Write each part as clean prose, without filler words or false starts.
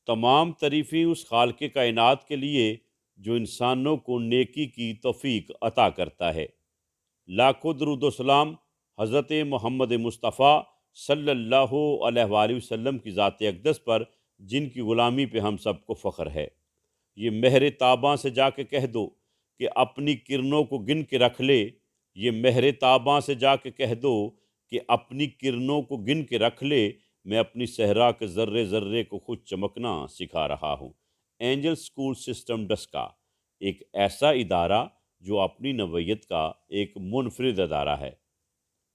तमाम तारीफ़ें उस खालिक़ कायनात के लिए जो इंसानों को नेकी की तौफ़ीक अता करता है। लाखों दरूद व सलाम हज़रत मोहम्मद मुस्तफ़ा सल्लल्लाहु अलैहि वसल्लम की ज़ात अक़दस पर, जिनकी ग़ुलामी पे हम सबको फ़ख्र है। ये महर ताबा से जाके कह दो कि अपनी किरणों को गिन के रख ले। ये महर ताबा से जाके कह दो कि अपनी किरणों को गिन के रख ले। मैं अपनी सहरा के ज़र्रे ज़र्रे को खुद चमकना सिखा रहा हूँ। एंजल स्कूल सिस्टम डस्का एक ऐसा इदारा जो अपनी नौइयत का एक मुनफरिद अदारा है,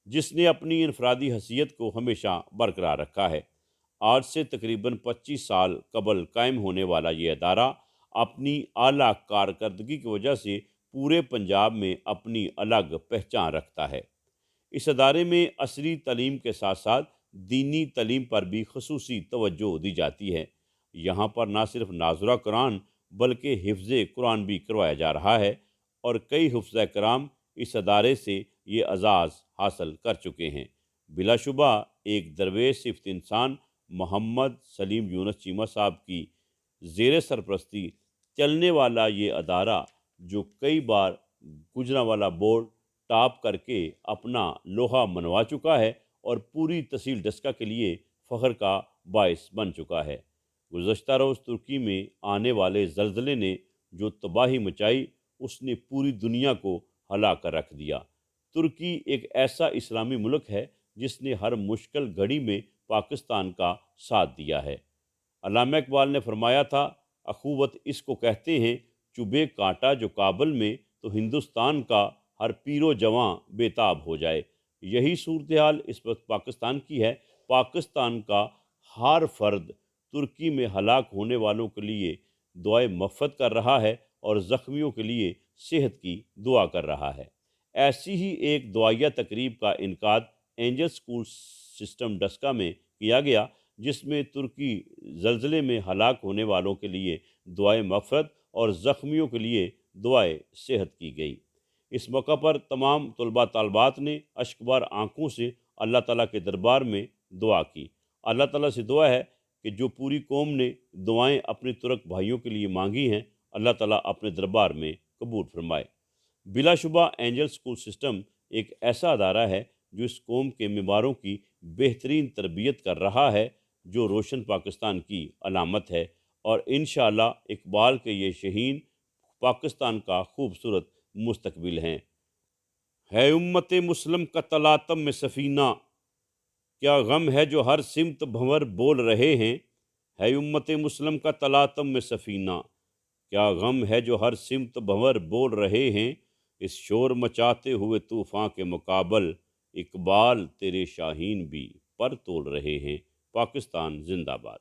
जिसने अपनी इनफरादी हैसियत को हमेशा बरकरार रखा है। आज से तकरीबन 25 साल कबल कायम होने वाला ये अदारा अपनी आला कारकर्दगी की वजह से पूरे पंजाब में अपनी अलग पहचान रखता है। इस अदारे में असली तालीम के साथ साथ दीनी तालीम पर भी ख़ुसूसी तवज्जो दी जाती है। यहाँ पर ना सिर्फ नाज़ुरा कुरान बल्कि हिफ्ज़ कुरान भी करवाया जा रहा है और कई हुफ़्ज़ कराम इस अदारे से ये एज़ाज़ हासिल कर चुके हैं। बिलाशुबा एक दरवेश सिफ़त इंसान मोहम्मद सलीम यूनुस चीमा साहब की ज़ेर सरपरस्ती चलने वाला ये अदारा, जो कई बार गुजरांवाला बोर्ड टॉप करके अपना लोहा मनवा चुका है और पूरी तहसील डस्का के लिए फ़ख्र का बायस बन चुका है। गुज़श्ता रोज़ तुर्की में आने वाले ज़लज़ले ने जो तबाही मचाई, उसने पूरी दुनिया को हिला कर रख दिया। तुर्की एक ऐसा इस्लामी मुल्क है जिसने हर मुश्किल घड़ी में पाकिस्तान का साथ दिया है। अल्लामा इकबाल ने फरमाया था, अखुवत इसको कहते हैं, चुभे कांटा जो काबल में तो हिंदुस्तान का हर पीरो जवां बेताब हो जाए। यही सूरत हाल इस वक्त पाकिस्तान की है। पाकिस्तान का हर फर्द तुर्की में हलाक होने वालों के लिए दुआए मफ़रत कर रहा है और ज़ख्मियों के लिए सेहत की दुआ कर रहा है। ऐसी ही एक दुआया तकरीब का इनकाद एंजल स्कूल सिस्टम डस्का में किया गया, जिसमें तुर्की ज़लज़ले में हलाक होने वालों के लिए दुआए मग़फ़िरत और ज़ख्मियों के लिए दुआए सेहत की गई। इस मौका पर तमाम तलबा तालबात ने अश्कबार आँखों से अल्लाह ताला के दरबार में दुआ की। अल्लाह ताला से दुआ है कि जो पूरी कौम ने दुआएं अपने तुर्क भाइयों के लिए मांगी हैं, अल्लाह ताला अपने दरबार में कबूल फरमाए। बिलाशुबा एंजल स्कूल सिस्टम एक ऐसा अदारा है जो इस कौम के मेम्बरों की बेहतरीन तरबियत कर रहा है, जो रोशन पाकिस्तान की अलामत है और इंशाअल्लाह इकबाल के ये शहीन पाकिस्तान का खूबसूरत मुस्तकबिल हैं। है उम्मत मुस्लिम का तलातम में सफ़ीना, क्या गम है जो हर सिमत भंवर बोल रहे हैं। है उम्मत मुस्लिम का तलातम में सफ़ीना, क्या गम है जो हर सिमत भंवर बोल रहे हैं। इस शोर मचाते हुए तूफ़ान के मुकाबल इकबाल तेरे शाहीन भी पर तोल रहे हैं। पाकिस्तान जिंदाबाद।